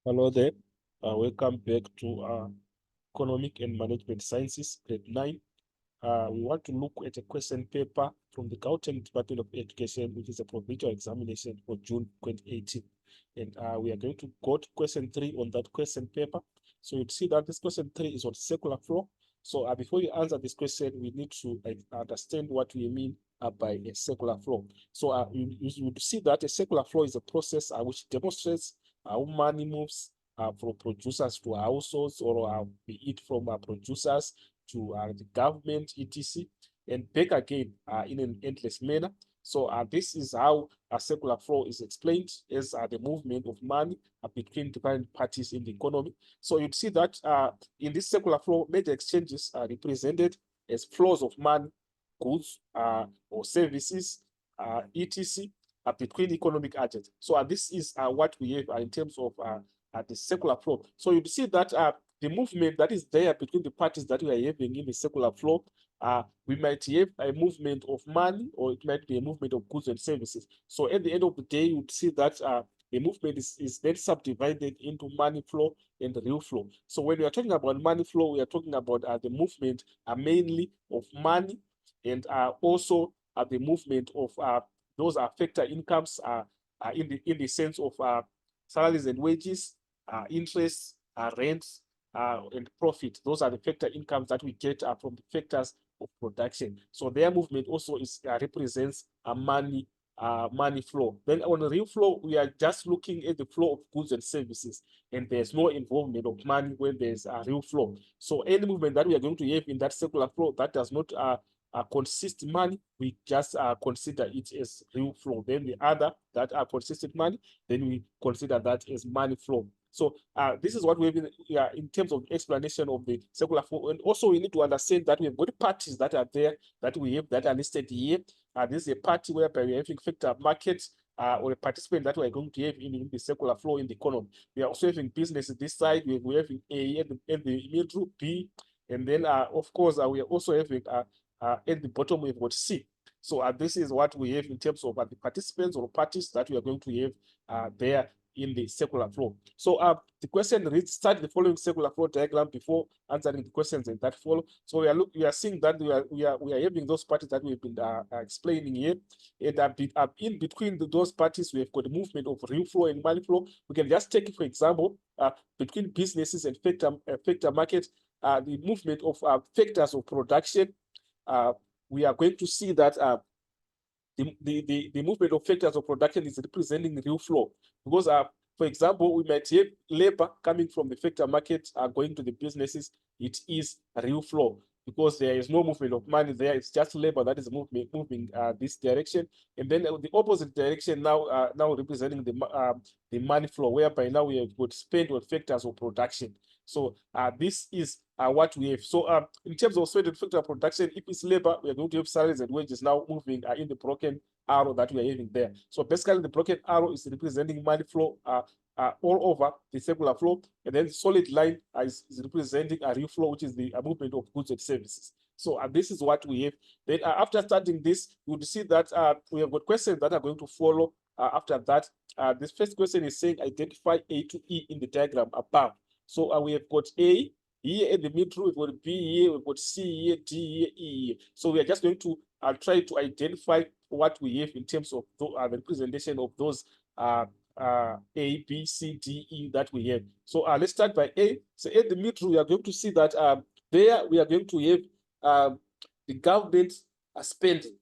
Hello there. Welcome back to Economic and Management Sciences, grade 9. We want to look at a question paper from the Gauteng Department of Education, which is a provincial examination for June 2018. And we are going to go to question 3 on that question paper. So you'd see that this question 3 is on circular flow. So before you answer this question, we need to understand what we mean by a circular flow. So you would see that a circular flow is a process which demonstrates how money moves from producers to households, or be it from producers to the government, etc., and back again in an endless manner. So this is how a circular flow is explained as the movement of money between different parties in the economy. So you'd see that in this circular flow, major exchanges are represented as flows of money, goods, or services, etc., between economic agents. So this is what we have in terms of the circular flow. So you see that the movement that is there between the parties that we are having in the circular flow, we might have a movement of money, or it might be a movement of goods and services. So at the end of the day, you would see that the movement is then subdivided into money flow and real flow. So when we are talking about money flow, we are talking about the movement mainly of money, and also the movement of those factor incomes in the sense of salaries and wages, interest, rents, and profit. Those are the factor incomes that we get from the factors of production. So their movement also is represents a money flow. Then on the real flow, we are just looking at the flow of goods and services, and there's no involvement of money when there's a real flow. So any movement that we are going to have in that circular flow that does not consist money, we just consider it as real flow. Then the other that are consistent money, then we consider that as money flow. So this is what we have in terms of explanation of the circular flow. And also we need to understand that we have got parties that are there that we have that are listed here. This is a party whereby we are having factor markets, or a participant that we are going to have in the circular flow in the economy. We are also having businesses this side. We're having A at the middle, B, and then of course we are also having at the bottom we've got C. So this is what we have in terms of the participants or parties that we are going to have there in the circular flow. So the question reads, start the following circular flow diagram before answering the questions and that follow. So we are seeing that we are having those parties that we've been explaining here, and in between those parties we have got the movement of real flow and money flow. We can just take, for example, between businesses and factor market, the movement of factors of production. We are going to see that the movement of factors of production is representing real flow, because for example, we might have labor coming from the factor market going to the businesses. It is a real flow because there is no movement of money there. It's just labor that is moving this direction, and then the opposite direction now representing the money flow, whereby now we have got spend on factors of production. So this is what we have. So in terms of spend on factor of production, if it's labor, we are going to have salaries and wages now moving in the broken arrow that we are having there. So basically, the broken arrow is representing money flow all over the circular flow, and then the solid line is representing a real flow, which is the movement of goods and services. So this is what we have. Then after starting this, you will see that we have got questions that are going to follow after that. This first question is saying identify A to E in the diagram above. So we have got A here in the middle, we've got B here, we've got C here, D here, E here. So we are just going to try to identify what we have in terms of the representation of those A, B, C, D, E that we have. So let's start by A. So at the middle, we are going to see that there we are going to have the government spending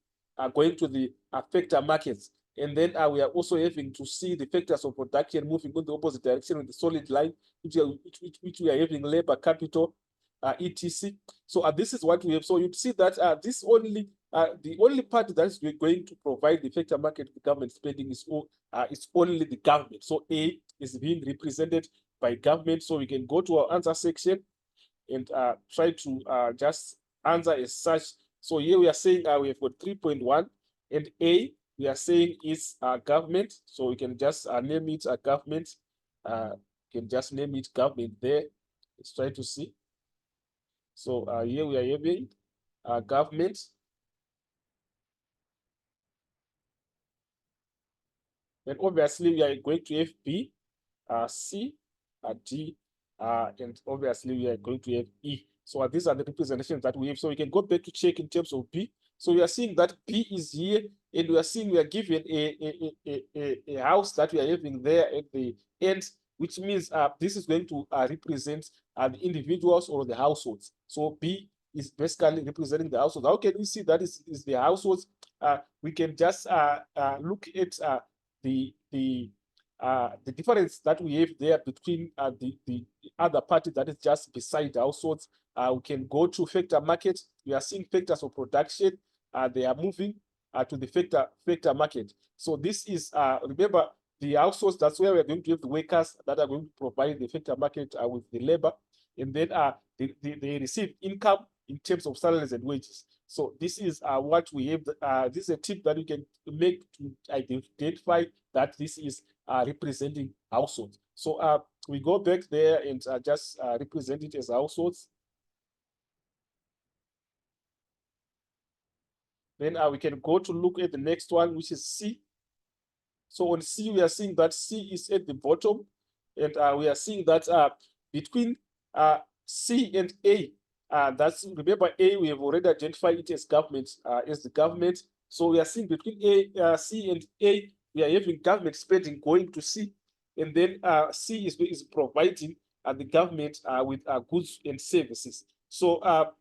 going to the factor markets. And then we are also having to see the factors of production moving in the opposite direction with the solid line, which we are having labor, capital, etc. So this is what we have. So you see that this only the only part that is going to provide the factor market government spending is only the government. So A is being represented by government. So we can go to our answer section and try to just answer as such. So here we are saying we have got 3.1, and A we are saying is government. So we can just name it a government. Can just name it government there. Let's try to see. So here we are having government. Then obviously we are going to have B, C, D, and obviously we are going to have E. So these are the representations that we have. So we can go back to check in terms of B. So we are seeing that B is here, and we are seeing we are given a house that we are having there at the end, which means this is going to represent the individuals or the households. So B is basically representing the households. How can we see that is the households? We can just look at the difference that we have there between the other party that is just beside the households. We can go to factor market. We are seeing factors of production. They are moving to the factor market. So this is remember the households. That's where we are going to have the workers that are going to provide the factor market with the labor, and then they receive income in terms of salaries and wages. So this is what we have. This is a tip that you can make to identify that this is representing households. So we go back there and just represent it as households. Then we can go to look at the next one, which is C. So on C, we are seeing that C is at the bottom, and we are seeing that between C and A, that's remember A, we have already identified it as government, as the government. So we are seeing between C and A, we are having government spending going to C, and then C is providing the government with goods and services. So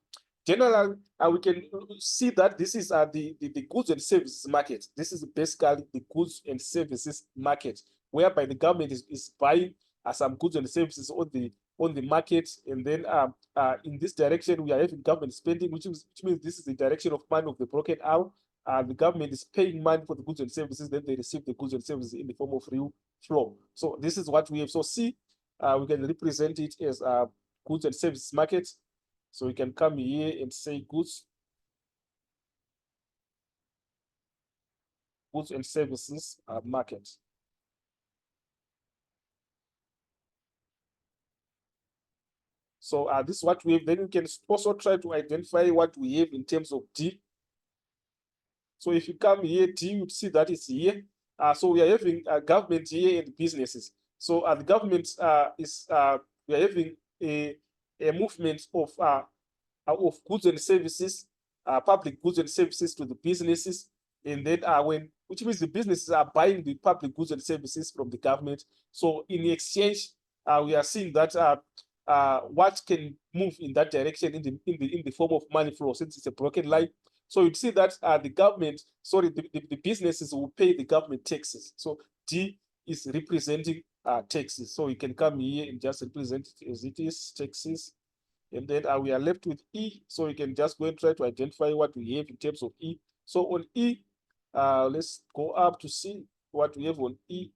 generally, we can see that this is the goods and services market. This is basically the goods and services market, whereby the government is buying some goods and services on the market, and then in this direction we are having government spending, which means this is the direction of money of the broken arrow. The government is paying money for the goods and services, then they receive the goods and services in the form of real flow. So this is what we have. So C, we can represent it as goods and services market. So we can come here and say goods and services market. So this is what we have. Then we can also try to identify what we have in terms of D. So if you come here, D, you see that it's here. So we are having government here and businesses. So the government we are having a movement of goods and services, public goods and services to the businesses, and then which means the businesses are buying the public goods and services from the government. So in exchange, we are seeing that what can move in that direction in the form of money flow, since it's a broken line. So you'd see that the businesses will pay the government taxes. So D is representing taxes. So you can come here and just represent it as it is, taxes. And then we are left with E. So you can just go and try to identify what we have in terms of E. So on E, let's go up to see what we have on E.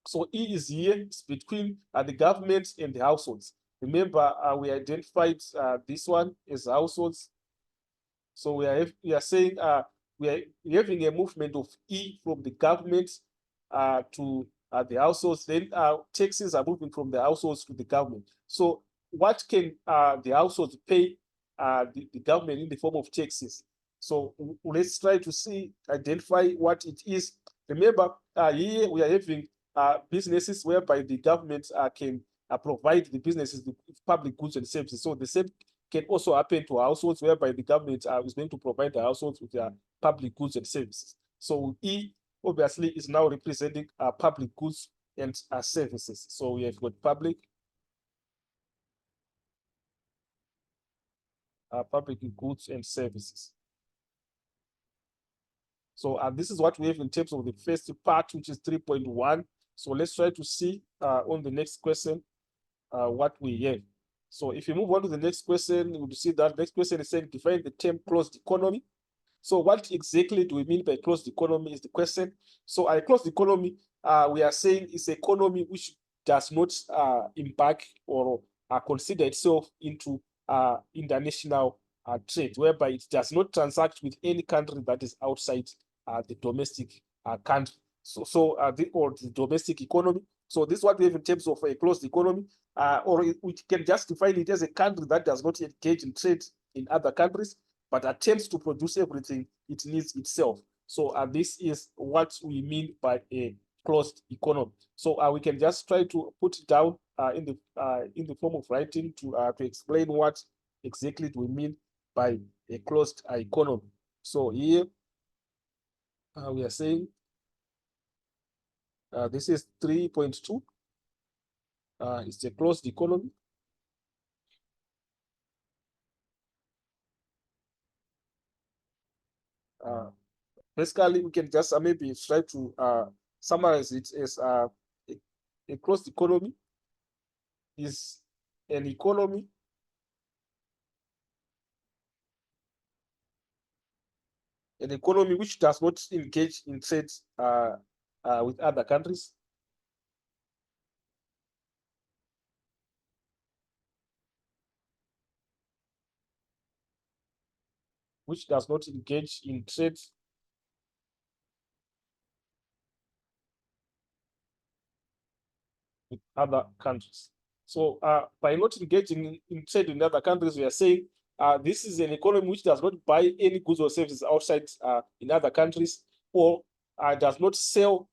So E is here, it's between the government and the households. Remember, we identified this one as households. So we are saying we are having a movement of E from the government to the households. Then taxes are moving from the households to the government. So what can the households pay the government in the form of taxes? So let's try to identify what it is. Remember, here we are having businesses whereby the government can provide the businesses with public goods and services. So the same can also happen to households, whereby the government is going to provide the households with their public goods and services. So E obviously is now representing public goods and services. So we have got public goods and services. So this is what we have in terms of the first part, which is 3.1. So let's try to see on the next question what we have. So if you move on to the next question, you will see that next question is saying define the term closed economy. So what exactly do we mean by closed economy is the question. So a closed economy, we are saying is an economy which does not embark or consider itself into international trade, whereby it does not transact with any country that is outside the domestic country. Or the domestic economy. So this is what we have in terms of a closed economy, or we can just define it as a country that does not engage in trade in other countries, but attempts to produce everything it needs itself. So this is what we mean by a closed economy. So we can just try to put it down in the form of writing to explain what exactly do we mean by a closed economy. So here we are saying this is 3.2. It's a closed economy. Basically, we can just maybe try to summarize it as a closed economy is an economy which does not engage in trade with other countries, which does not engage in trade with other countries. So by not engaging in trade in other countries, we are saying this is an economy which does not buy any goods or services outside in other countries, or does not sell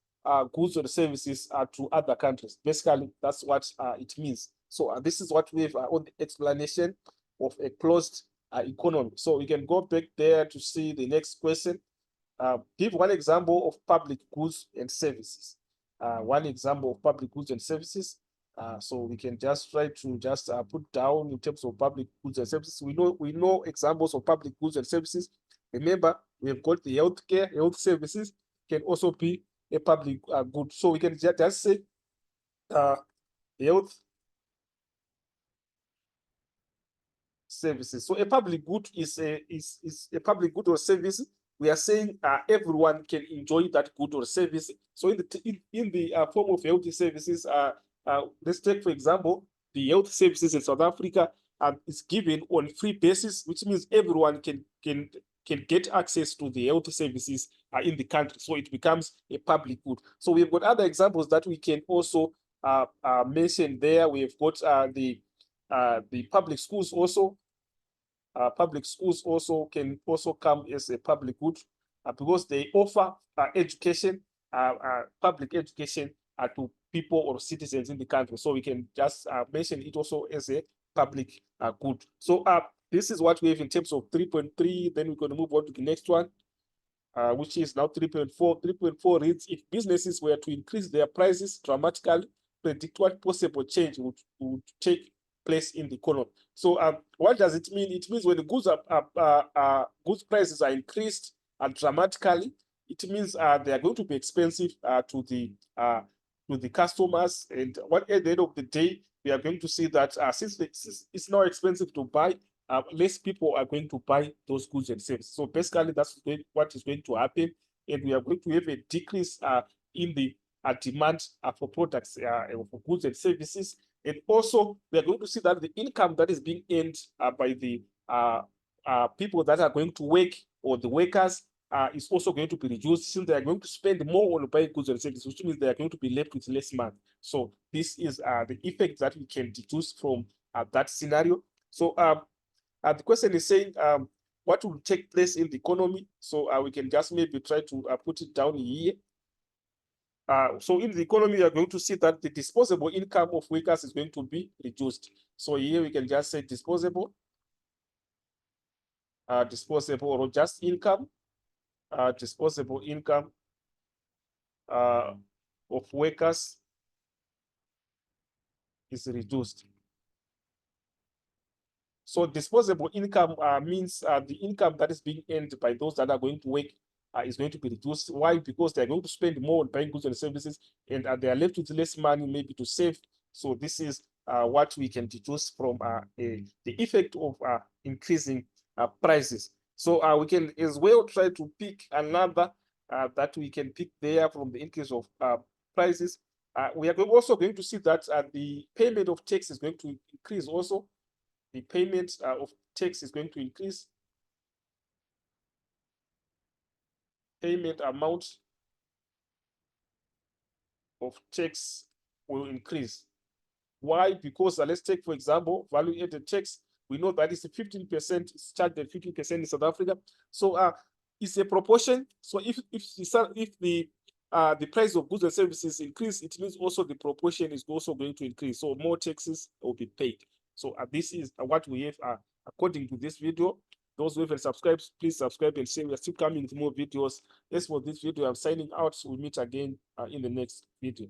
goods or services to other countries. Basically, that's what it means. So this is what we have on the explanation of a closed economy. So we can go back there to see the next question. Give one example of public goods and services. One example of public goods and services. So we can just try to just put down in terms of public goods and services. We know examples of public goods and services. Remember, we have got the healthcare, health services can also be a public good. So we can just say health services. So a public good is a public good or service. We are saying everyone can enjoy that good or service. So in the form of health services, let's take for example the health services in South Africa is given on free basis, which means everyone can get access to the health services in the country. So it becomes a public good. So we've got other examples that we can also mention there. We've got the public schools also. Public schools also can also come as a public good because they offer education, public education to people or citizens in the country. So we can just mention it also as a public good. So this is what we have in terms of 3.3. Then we're going to move on to the next one, which is now 3.4. 3.4 reads, if businesses were to increase their prices dramatically, predict what possible change would take place in the economy. So what does it mean? It means when the goods prices are increased dramatically, it means they are going to be expensive to the customers. And what at the end of the day, we are going to see that since it's now expensive to buy, less people are going to buy those goods and services. So basically, that's what is going to happen, and we are going to have a decrease in the demand for products, for goods and services. And also, we are going to see that the income that is being earned by the people that are going to work, or the workers, is also going to be reduced, since they are going to spend more on buying goods and services, which means they are going to be left with less money. So this is the effect that we can deduce from that scenario. So the question is saying what will take place in the economy. So we can just maybe try to put it down here. So in the economy, you are going to see that the disposable income of workers is going to be reduced. So here we can just say disposable or just income, disposable income of workers is reduced. So disposable income means the income that is being earned by those that are going to work is going to be reduced. Why? Because they're going to spend more on buying goods and services, and they are left with less money maybe to save. So this is what we can deduce from the effect of increasing prices. So we can as well try to pick another that we can pick there from the increase of prices. We are also going to see that the payment of tax is going to increase also. The payment of tax is going to increase. Payment amount of tax will increase. Why? Because let's take, for example, value added tax. We know that it's 15%, it's charged at 15% in South Africa. So it's a proportion. So if the the price of goods and services increase, it means also the proportion is also going to increase. So more taxes will be paid. So this is what we have according to this video. Those who haven't subscribed, please subscribe and say we are still coming with more videos. As for this video, I'm signing out. So we'll meet again in the next video.